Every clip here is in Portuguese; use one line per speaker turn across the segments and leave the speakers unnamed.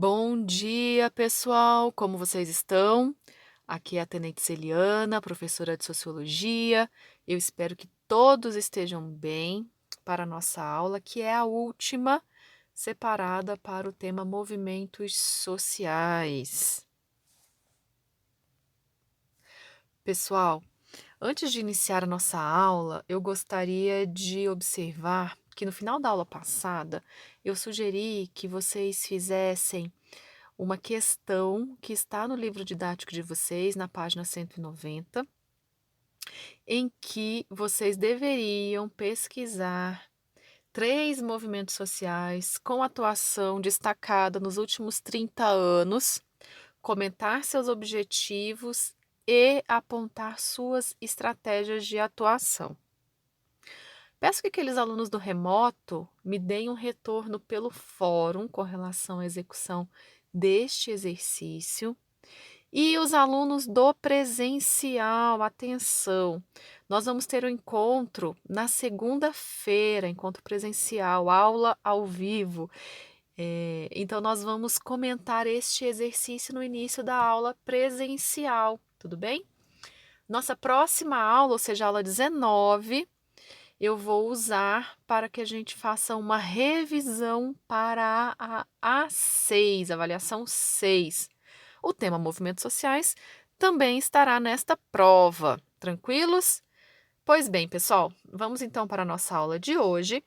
Bom dia, pessoal! Como vocês estão? Aqui é a Tenente Celiana, professora de Sociologia. Eu espero que todos estejam bem para a nossa aula, que é a última separada para o tema movimentos sociais. Pessoal, antes de iniciar a nossa aula, eu gostaria de observar que no final da aula passada eu sugeri que vocês fizessem uma questão que está no livro didático de vocês, na página 190, em que vocês deveriam pesquisar 3 movimentos sociais com atuação destacada nos últimos 30 anos, comentar seus objetivos e apontar suas estratégias de atuação. Peço que aqueles alunos do remoto me deem um retorno pelo fórum com relação à execução deste exercício. E os alunos do presencial, atenção, nós vamos ter um encontro na segunda-feira, encontro presencial, aula ao vivo. Então nós vamos comentar este exercício no início da aula presencial, tudo bem? Nossa próxima aula, ou seja, a aula 19, eu vou usar para que a gente faça uma revisão para a A6, avaliação 6. O tema movimentos sociais também estará nesta prova. Tranquilos? Pois bem, pessoal, vamos então para a nossa aula de hoje,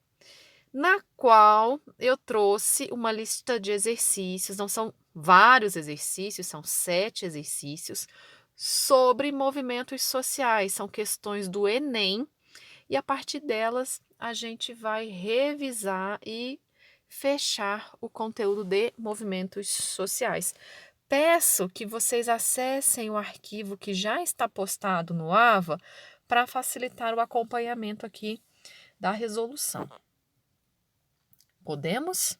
na qual eu trouxe uma lista de exercícios, não são vários exercícios, são 7 exercícios sobre movimentos sociais, são questões do Enem, e a partir delas a gente vai revisar e fechar o conteúdo de movimentos sociais. Peço que vocês acessem o arquivo que já está postado no AVA para facilitar o acompanhamento aqui da resolução. Podemos?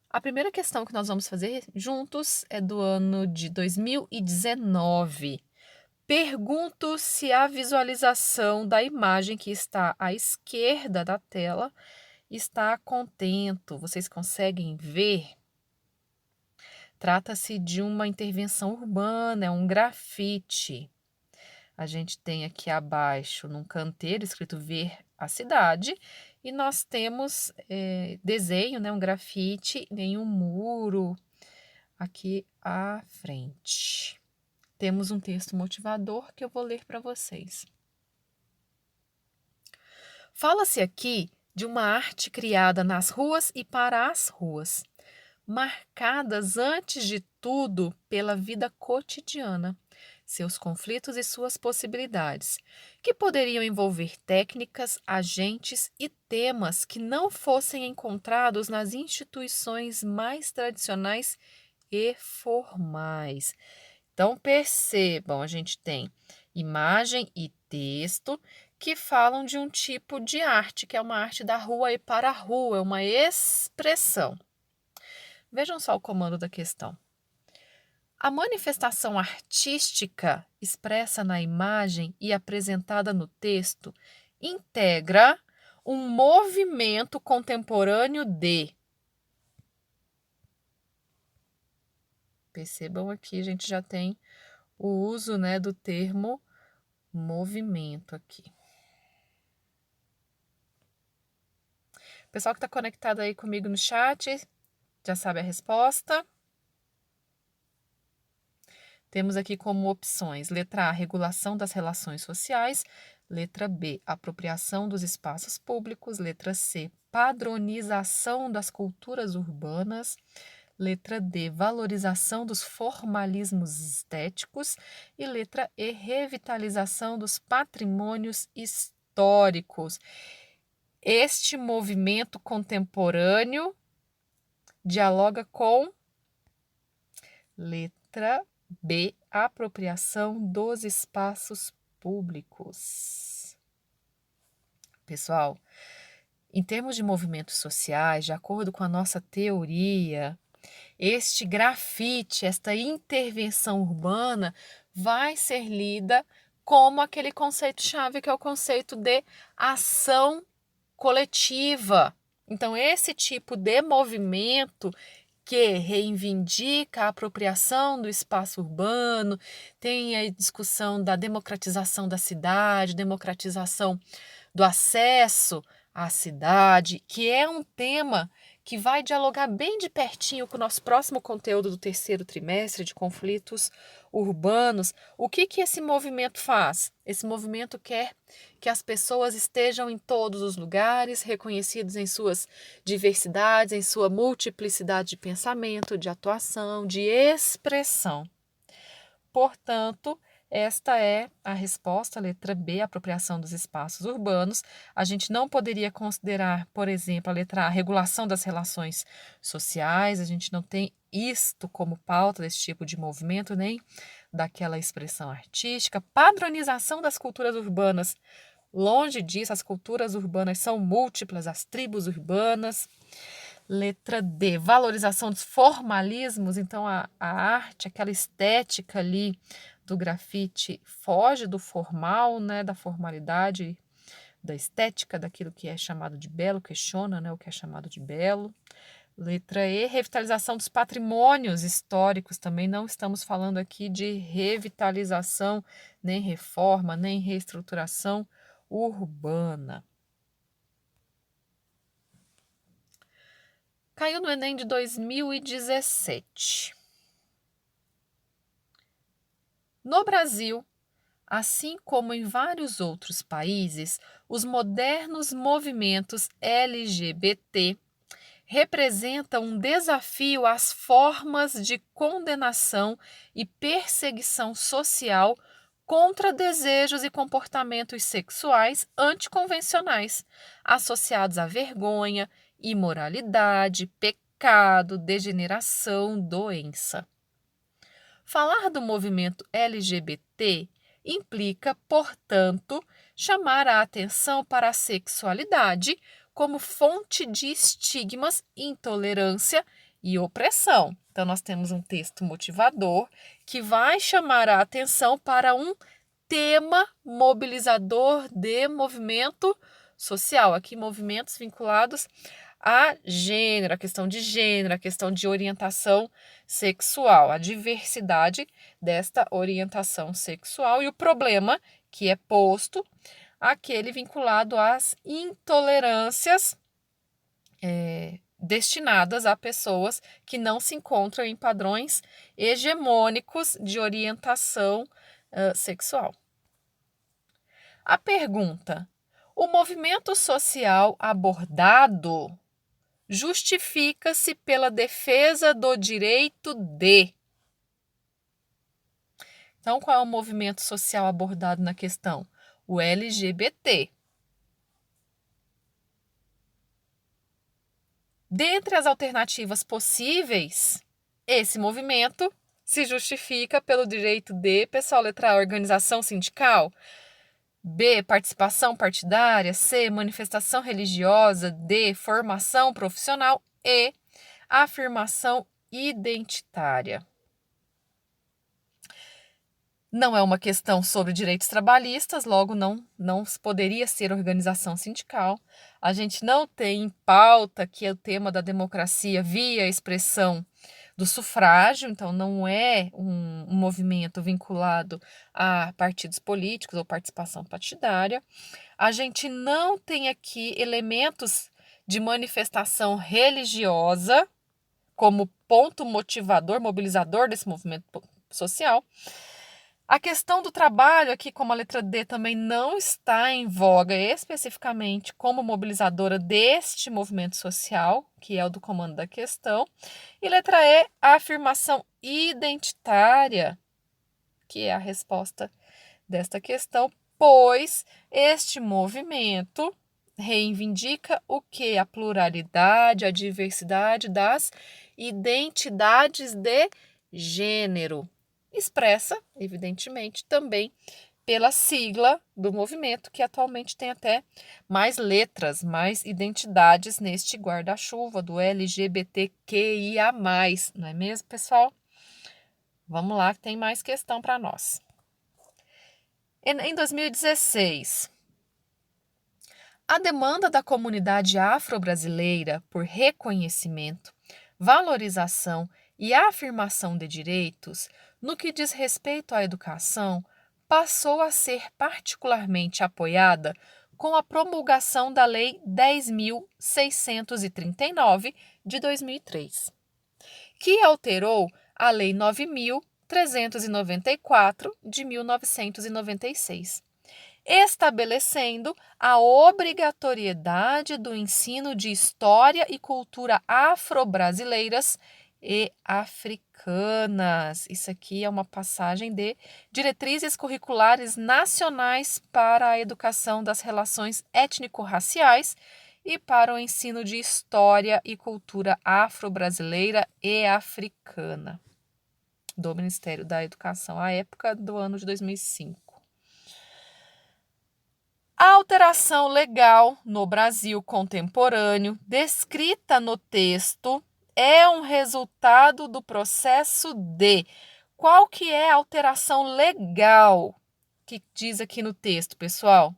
A primeira questão que nós vamos fazer juntos é do ano de 2019. Pergunto se a visualização da imagem que está à esquerda da tela está contento. Vocês conseguem ver? Trata-se de uma intervenção urbana, é um grafite. A gente tem aqui abaixo, num canteiro, escrito Ver a Cidade, e nós temos desenho, né, um grafite em um muro aqui à frente. Temos um texto motivador que eu vou ler para vocês. Fala-se aqui de uma arte criada nas ruas e para as ruas, marcadas antes de tudo pela vida cotidiana, seus conflitos e suas possibilidades, que poderiam envolver técnicas, agentes e temas que não fossem encontrados nas instituições mais tradicionais e formais. Então, percebam, a gente tem imagem e texto que falam de um tipo de arte, que é uma arte da rua e para a rua, é uma expressão. Vejam só o comando da questão. A manifestação artística expressa na imagem e apresentada no texto integra um movimento contemporâneo de. Percebam aqui, a gente já tem o uso, né, do termo movimento aqui. O pessoal que está conectado aí comigo no chat já sabe a resposta. Temos aqui como opções: letra A, regulação das relações sociais; letra B, apropriação dos espaços públicos; letra C, padronização das culturas urbanas; letra D, valorização dos formalismos estéticos; e letra E, revitalização dos patrimônios históricos. Este movimento contemporâneo dialoga com letra B, apropriação dos espaços públicos. Pessoal, em termos de movimentos sociais, de acordo com a nossa teoria, este grafite, esta intervenção urbana, vai ser lida como aquele conceito-chave que é o conceito de ação coletiva. Então, esse tipo de movimento que reivindica a apropriação do espaço urbano, tem a discussão da democratização da cidade, democratização do acesso à cidade, que é um tema que vai dialogar bem de pertinho com o nosso próximo conteúdo do terceiro trimestre de conflitos urbanos. O que que esse movimento faz? Esse movimento quer que as pessoas estejam em todos os lugares, reconhecidos em suas diversidades, em sua multiplicidade de pensamento, de atuação, de expressão. Portanto, esta é a resposta, a letra B, apropriação dos espaços urbanos. A gente não poderia considerar, por exemplo, a letra A, regulação das relações sociais. A gente não tem isto como pauta desse tipo de movimento, nem daquela expressão artística. Padronização das culturas urbanas. Longe disso, as culturas urbanas são múltiplas, as tribos urbanas. Letra D, valorização dos formalismos. Então, a arte, aquela estética ali do grafite foge do formal, né, da formalidade, da estética, daquilo que é chamado de belo, questiona, né, o que é chamado de belo. Letra E, revitalização dos patrimônios históricos. Também não estamos falando aqui de revitalização, nem reforma, nem reestruturação urbana. Caiu no Enem de 2017. No Brasil, assim como em vários outros países, os modernos movimentos LGBT representam um desafio às formas de condenação e perseguição social contra desejos e comportamentos sexuais anticonvencionais, associados à vergonha, imoralidade, pecado, degeneração, doença. Falar do movimento LGBT implica, portanto, chamar a atenção para a sexualidade como fonte de estigmas, intolerância e opressão. Então, nós temos um texto motivador que vai chamar a atenção para um tema mobilizador de movimento social. Aqui, movimentos vinculados a gênero, a questão de gênero, a questão de orientação sexual, a diversidade desta orientação sexual e o problema que é posto, aquele vinculado às intolerâncias destinadas a pessoas que não se encontram em padrões hegemônicos de orientação sexual. A pergunta: o movimento social abordado justifica-se pela defesa do direito de. Então, qual é o movimento social abordado na questão? O LGBT. Dentre as alternativas possíveis, esse movimento se justifica pelo direito de, pessoal, letra A, organização sindical, B, participação partidária, C, manifestação religiosa, D, formação profissional e afirmação identitária. Não é uma questão sobre direitos trabalhistas, logo não poderia ser organização sindical. A gente não tem em pauta que é o tema da democracia via expressão do sufrágio, então não é um movimento vinculado a partidos políticos ou participação partidária. A gente não tem aqui elementos de manifestação religiosa como ponto motivador, mobilizador desse movimento social. A questão do trabalho aqui, como a letra D, também não está em voga especificamente como mobilizadora deste movimento social, que é o do comando da questão. E letra E, a afirmação identitária, que é a resposta desta questão, pois este movimento reivindica o que? A pluralidade, a diversidade das identidades de gênero, expressa, evidentemente, também pela sigla do movimento, que atualmente tem até mais letras, mais identidades neste guarda-chuva do LGBTQIA+, não é mesmo, pessoal? Vamos lá, que tem mais questão para nós. Em 2016, A demanda da comunidade afro-brasileira por reconhecimento, valorização e afirmação de direitos, no que diz respeito à educação, passou a ser particularmente apoiada com a promulgação da Lei 10.639 de 2003, que alterou a Lei 9.394 de 1996, estabelecendo a obrigatoriedade do ensino de história e cultura afro-brasileiras e africanas. Isso aqui é uma passagem de diretrizes curriculares nacionais para a educação das relações étnico-raciais e para o ensino de história e cultura afro-brasileira e africana, do Ministério da Educação, à época do ano de 2005. A alteração legal no Brasil contemporâneo, descrita no texto, é um resultado do processo de... Qual que é a alteração legal que diz aqui no texto, pessoal?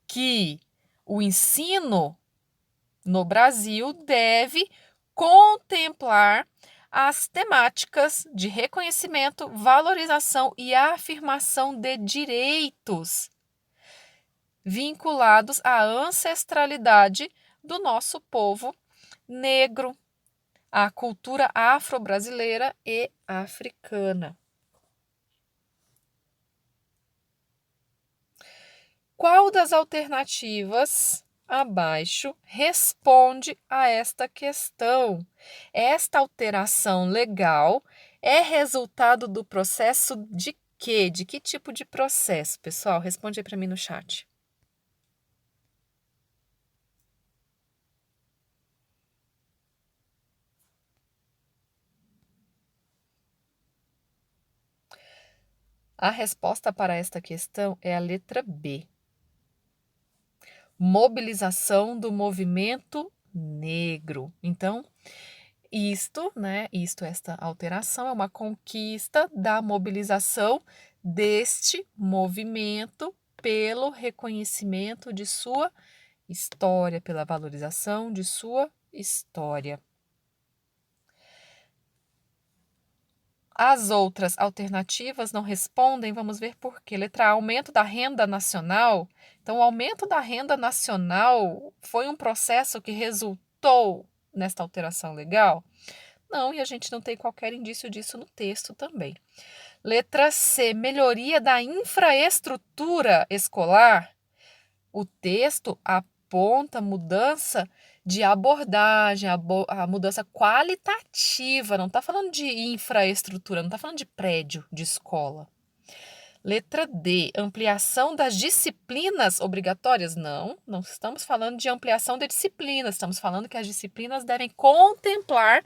Que o ensino no Brasil deve contemplar as temáticas de reconhecimento, valorização e afirmação de direitos vinculados à ancestralidade do nosso povo negro, à cultura afro-brasileira e africana. Qual das alternativas abaixo responde a esta questão? Esta alteração legal é resultado do processo de quê? De que tipo de processo, pessoal? Responde aí para mim no chat. A resposta para esta questão é a letra B. Mobilização do movimento negro. Então, esta alteração é uma conquista da mobilização deste movimento pelo reconhecimento de sua história, pela valorização de sua história. As outras alternativas não respondem, vamos ver por quê. Letra A, aumento da renda nacional. Então, o aumento da renda nacional foi um processo que resultou nesta alteração legal? Não, e a gente não tem qualquer indício disso no texto também. Letra C, melhoria da infraestrutura escolar. O texto aponta mudança de abordagem, a mudança qualitativa, não está falando de infraestrutura, não está falando de prédio, de escola. Letra D, ampliação das disciplinas obrigatórias? Não estamos falando de ampliação de disciplinas, estamos falando que as disciplinas devem contemplar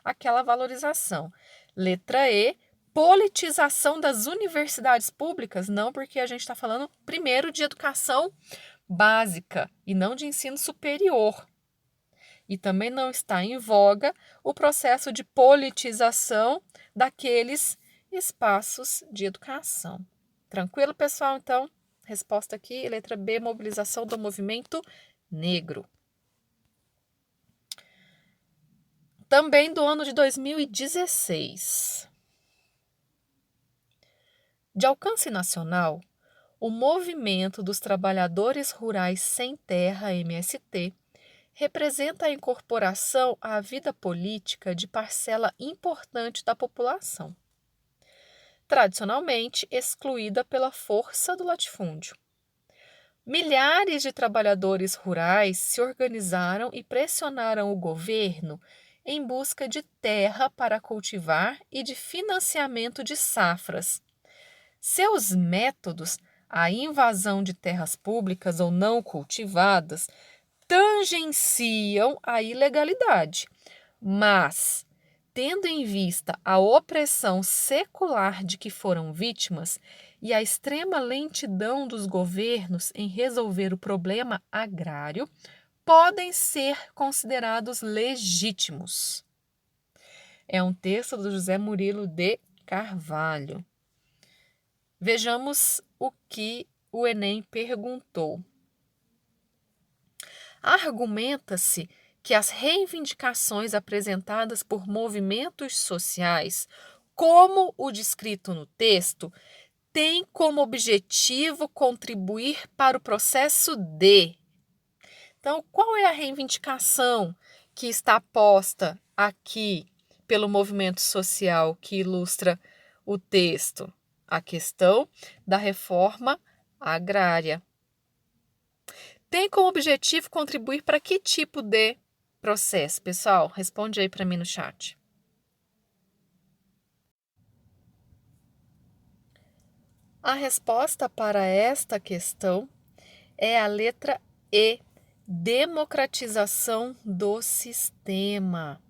aquela valorização. Letra E, politização das universidades públicas? Não, porque a gente está falando primeiro de educação básica e não de ensino superior. E também não está em voga o processo de politização daqueles espaços de educação. Tranquilo, pessoal? Então, resposta aqui, letra B, mobilização do movimento negro. Também do ano de 2016. De alcance nacional, o Movimento dos Trabalhadores Rurais Sem Terra, MST, representa a incorporação à vida política de parcela importante da população, tradicionalmente excluída pela força do latifúndio. Milhares de trabalhadores rurais se organizaram e pressionaram o governo em busca de terra para cultivar e de financiamento de safras. Seus métodos, a invasão de terras públicas ou não cultivadas, tangenciam a ilegalidade, mas, tendo em vista a opressão secular de que foram vítimas e a extrema lentidão dos governos em resolver o problema agrário, podem ser considerados legítimos. É um texto do José Murilo de Carvalho. Vejamos o que o Enem perguntou. Argumenta-se que as reivindicações apresentadas por movimentos sociais, como o descrito no texto, têm como objetivo contribuir para o processo de. Então, qual é a reivindicação que está posta aqui pelo movimento social que ilustra o texto? A questão da reforma agrária. Tem como objetivo contribuir para que tipo de processo? Pessoal, responde aí para mim no chat. A resposta para esta questão é a letra E, democratização do sistema.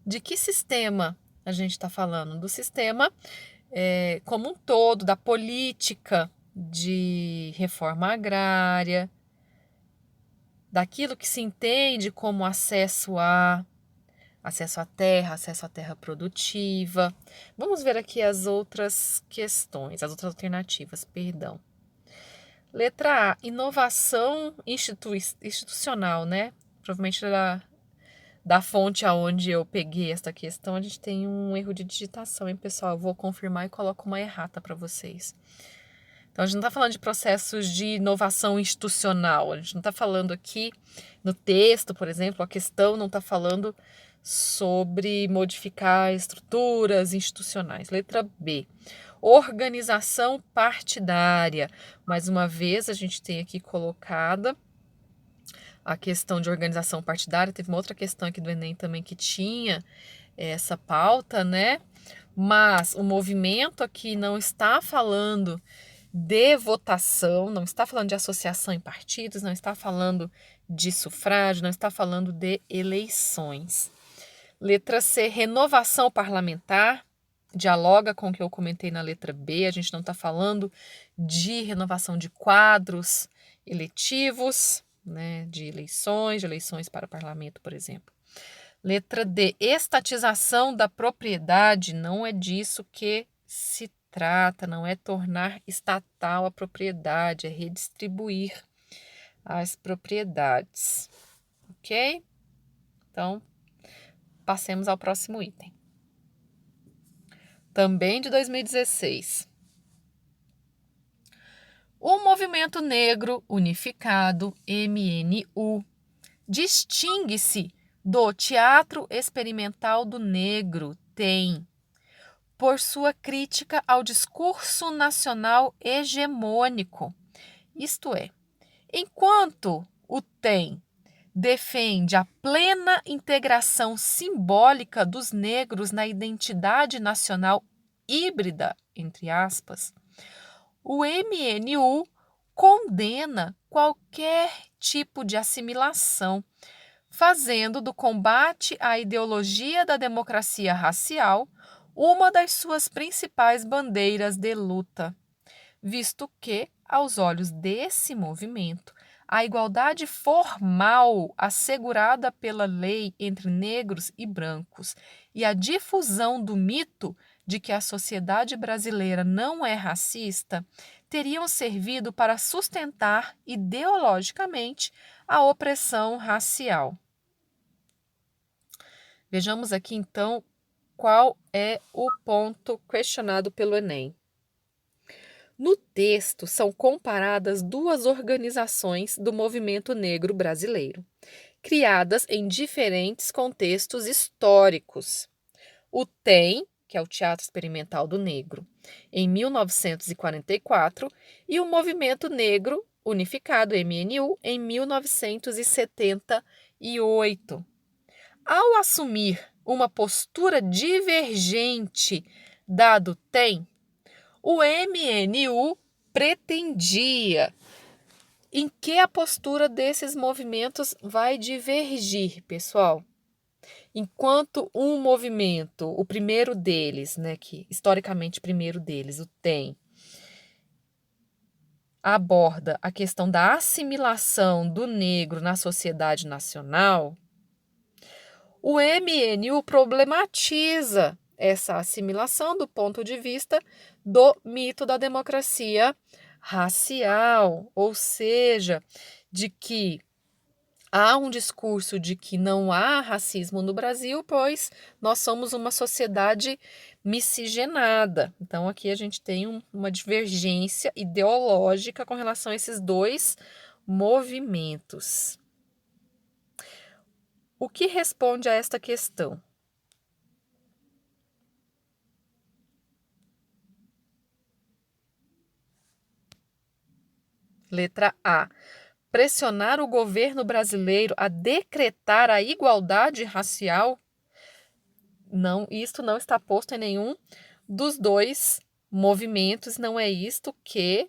De que sistema a gente está falando? Do sistema como um todo, da política de reforma agrária, daquilo que se entende como acesso à terra, acesso à terra produtiva. Vamos ver aqui as outras questões, as outras alternativas, perdão. Letra A, inovação institucional, né? Provavelmente da fonte aonde eu peguei esta questão, a gente tem um erro de digitação, hein, pessoal? Eu vou confirmar e coloco uma errata para vocês. Então, a gente não está falando de processos de inovação institucional. A gente não está falando aqui no texto, por exemplo, a questão não está falando sobre modificar estruturas institucionais. Letra B, organização partidária. Mais uma vez, a gente tem aqui colocada a questão de organização partidária. Teve uma outra questão aqui do Enem também que tinha essa pauta, né? Mas o movimento aqui não está falando de votação, não está falando de associação em partidos, não está falando de sufrágio, não está falando de eleições. Letra C, renovação parlamentar, dialoga com o que eu comentei na letra B, a gente não está falando de renovação de quadros eletivos, né, de eleições para parlamento, por exemplo. Letra D, estatização da propriedade, não é disso que se trata, não é tornar estatal a propriedade, é redistribuir as propriedades, ok? Então, passemos ao próximo item. Também de 2016. O Movimento Negro Unificado, MNU, distingue-se do Teatro Experimental do Negro, TEM, por sua crítica ao discurso nacional hegemônico. Isto é, enquanto o TEM defende a plena integração simbólica dos negros na identidade nacional híbrida, entre aspas, o MNU condena qualquer tipo de assimilação, fazendo do combate à ideologia da democracia racial uma das suas principais bandeiras de luta, visto que, aos olhos desse movimento, a igualdade formal assegurada pela lei entre negros e brancos e a difusão do mito de que a sociedade brasileira não é racista teriam servido para sustentar ideologicamente a opressão racial. Vejamos aqui então qual é o ponto questionado pelo Enem. No texto são comparadas duas organizações do movimento negro brasileiro, criadas em diferentes contextos históricos. O TEM, que é o Teatro Experimental do Negro, em 1944, e o Movimento Negro Unificado, MNU, em 1978. Ao assumir uma postura divergente da do TEM, o MNU pretendia. Em que a postura desses movimentos vai divergir, pessoal? Enquanto um movimento, o primeiro deles, né, que historicamente primeiro deles, o TEM, aborda a questão da assimilação do negro na sociedade nacional, o MNU problematiza essa assimilação do ponto de vista do mito da democracia racial, ou seja, de que há um discurso de que não há racismo no Brasil, pois nós somos uma sociedade miscigenada. Então, aqui a gente tem uma divergência ideológica com relação a esses dois movimentos. O que responde a esta questão? Letra A. Pressionar o governo brasileiro a decretar a igualdade racial? Não, isto não está posto em nenhum dos dois movimentos, não é isto que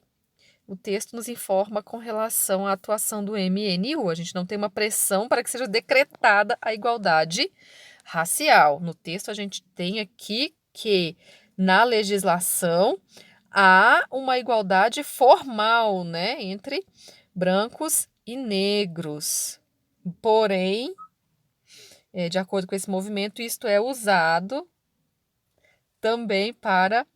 o texto nos informa com relação à atuação do MNU. A gente não tem uma pressão para que seja decretada a igualdade racial. No texto, a gente tem aqui que na legislação há uma igualdade formal, né, entre brancos e negros. Porém, de acordo com esse movimento, isto é usado também para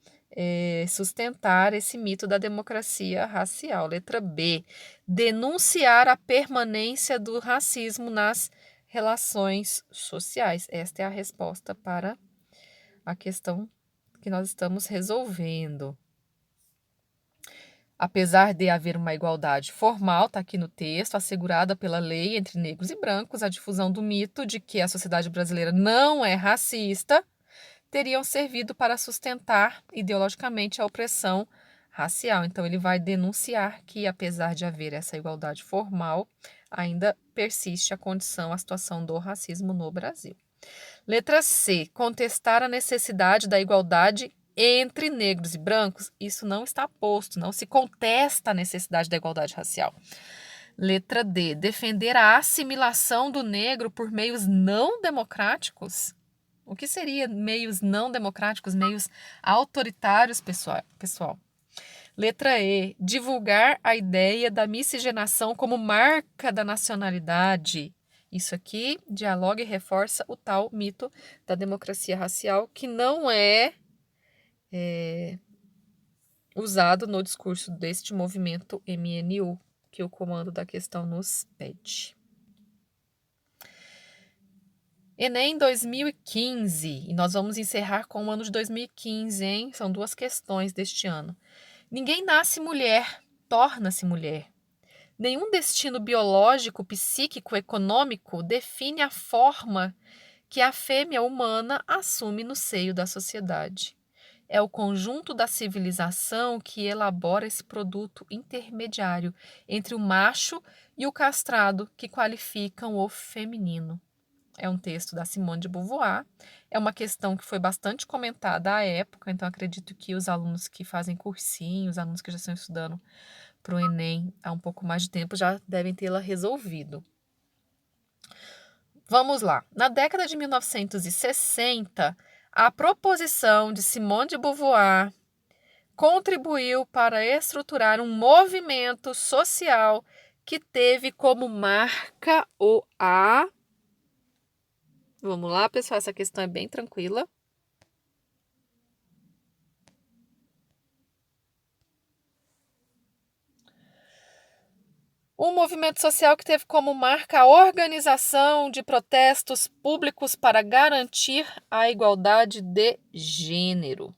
sustentar esse mito da democracia racial. Letra B. Denunciar a permanência do racismo nas relações sociais. Esta é a resposta para a questão que nós estamos resolvendo. Apesar de haver uma igualdade formal, está aqui no texto, assegurada pela lei entre negros e brancos, a difusão do mito de que a sociedade brasileira não é racista teriam servido para sustentar ideologicamente a opressão racial. Então, ele vai denunciar que, apesar de haver essa igualdade formal, ainda persiste a condição, a situação do racismo no Brasil. Letra C. Contestar a necessidade da igualdade entre negros e brancos. Isso não está posto, não se contesta a necessidade da igualdade racial. Letra D. Defender a assimilação do negro por meios não democráticos. O que seria meios não democráticos, meios autoritários, pessoal? Letra E. Divulgar a ideia da miscigenação como marca da nacionalidade. Isso aqui dialoga e reforça o tal mito da democracia racial, que não é usado no discurso deste movimento MNU, que o comando da questão nos pede. Enem 2015, e nós vamos encerrar com o ano de 2015, hein? São duas questões deste ano. Ninguém nasce mulher, torna-se mulher. Nenhum destino biológico, psíquico, econômico define a forma que a fêmea humana assume no seio da sociedade. É o conjunto da civilização que elabora esse produto intermediário entre o macho e o castrado que qualificam o feminino. É um texto da Simone de Beauvoir. É uma questão que foi bastante comentada à época, então acredito que os alunos que fazem cursinho, os alunos que já estão estudando para o Enem há um pouco mais de tempo já devem tê-la resolvido. Vamos lá. Na década de 1960, a proposição de Simone de Beauvoir contribuiu para estruturar um movimento social que teve como marca o A. Vamos lá, pessoal, essa questão é bem tranquila. Um movimento social que teve como marca a organização de protestos públicos para garantir a igualdade de gênero,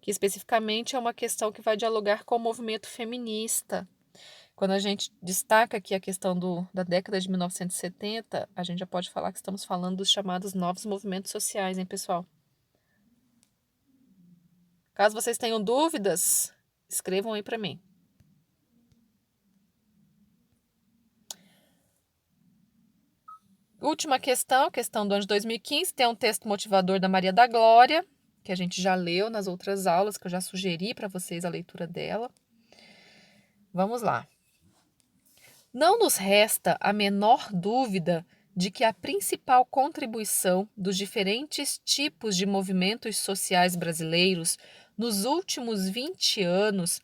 que especificamente é uma questão que vai dialogar com o movimento feminista. Quando a gente destaca aqui a questão da década de 1970, a gente já pode falar que estamos falando dos chamados novos movimentos sociais, hein, pessoal? Caso vocês tenham dúvidas, escrevam aí para mim. Última questão do ano de 2015, tem um texto motivador da Maria da Glória, que a gente já leu nas outras aulas, que eu já sugeri para vocês a leitura dela. Vamos lá. Não nos resta a menor dúvida de que a principal contribuição dos diferentes tipos de movimentos sociais brasileiros nos últimos 20 anos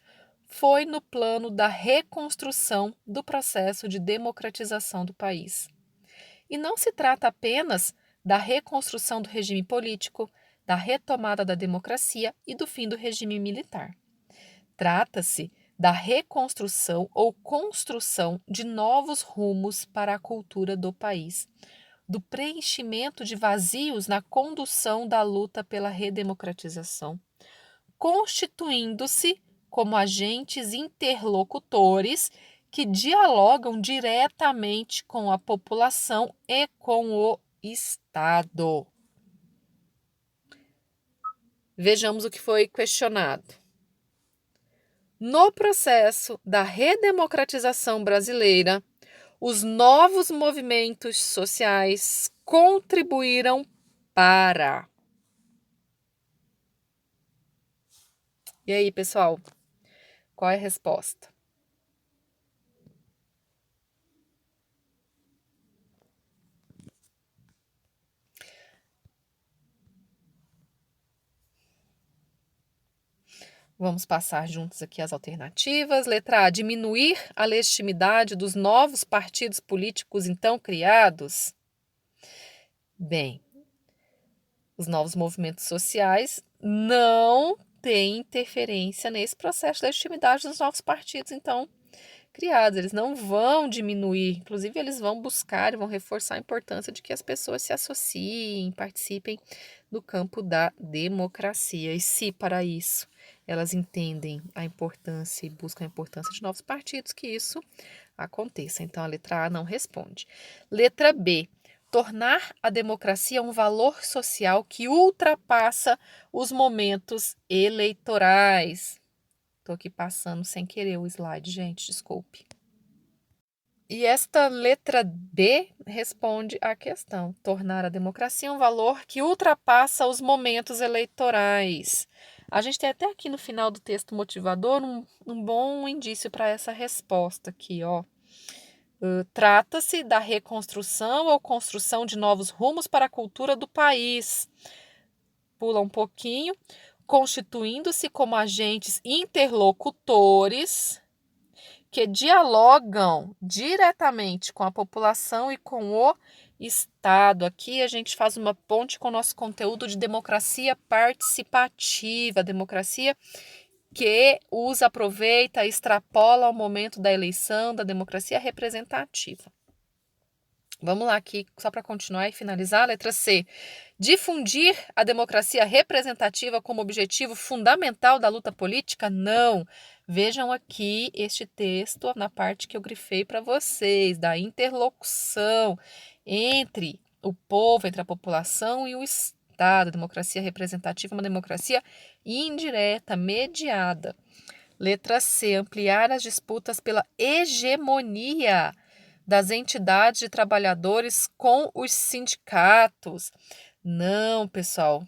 foi no plano da reconstrução do processo de democratização do país. E não se trata apenas da reconstrução do regime político, da retomada da democracia e do fim do regime militar. Trata-se da reconstrução ou construção de novos rumos para a cultura do país, do preenchimento de vazios na condução da luta pela redemocratização, constituindo-se como agentes interlocutores que dialogam diretamente com a população e com o Estado. Vejamos o que foi questionado. No processo da redemocratização brasileira, os novos movimentos sociais contribuíram para. E aí, pessoal, qual é a resposta? Vamos passar juntos aqui as alternativas. Letra A, diminuir a legitimidade dos novos partidos políticos então criados. Bem, os novos movimentos sociais não têm interferência nesse processo de legitimidade dos novos partidos então criados. Eles não vão diminuir, inclusive eles vão buscar e vão reforçar a importância de que as pessoas se associem, participem do campo da democracia. E se para isso elas entendem a importância e buscam a importância de novos partidos, que isso aconteça. Então a letra A não responde. Letra B, tornar a democracia um valor social que ultrapassa os momentos eleitorais. Estou aqui passando sem querer o slide, gente, desculpe. E esta letra B responde à questão: tornar a democracia um valor que ultrapassa os momentos eleitorais. A gente tem até aqui no final do texto motivador um bom indício para essa resposta aqui, ó. Trata-se da reconstrução ou construção de novos rumos para a cultura do país. Pula um pouquinho. Constituindo-se como agentes interlocutores que dialogam diretamente com a população e com o Estado. Aqui a gente faz uma ponte com o nosso conteúdo de democracia participativa, democracia que usa, aproveita, extrapola o momento da eleição, da democracia representativa. Vamos lá aqui, só para continuar e finalizar. Letra C. Difundir a democracia representativa como objetivo fundamental da luta política? Não. Vejam aqui este texto na parte que eu grifei para vocês, da interlocução entre o povo, entre a população e o Estado. A democracia representativa é uma democracia indireta, mediada. Letra C. Ampliar as disputas pela hegemonia das entidades de trabalhadores com os sindicatos. Não, pessoal,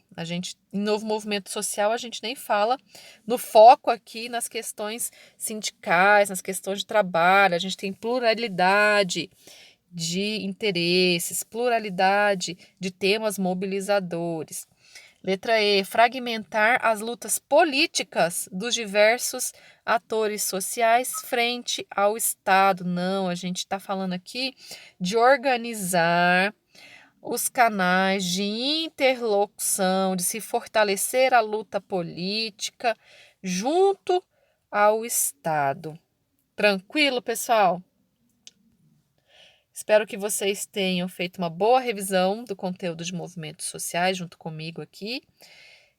em novo movimento social, a gente nem fala no foco aqui nas questões sindicais, nas questões de trabalho. A gente tem pluralidade de interesses, pluralidade de temas mobilizadores. Letra E, fragmentar as lutas políticas dos diversos atores sociais frente ao Estado. Não, a gente está falando aqui de organizar os canais de interlocução, de se fortalecer a luta política junto ao Estado. Tranquilo, pessoal? Espero que vocês tenham feito uma boa revisão do conteúdo de movimentos sociais junto comigo aqui,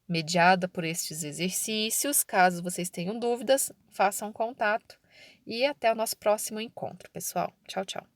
mediada por estes exercícios. Caso vocês tenham dúvidas, façam contato e até o nosso próximo encontro, pessoal. Tchau, tchau.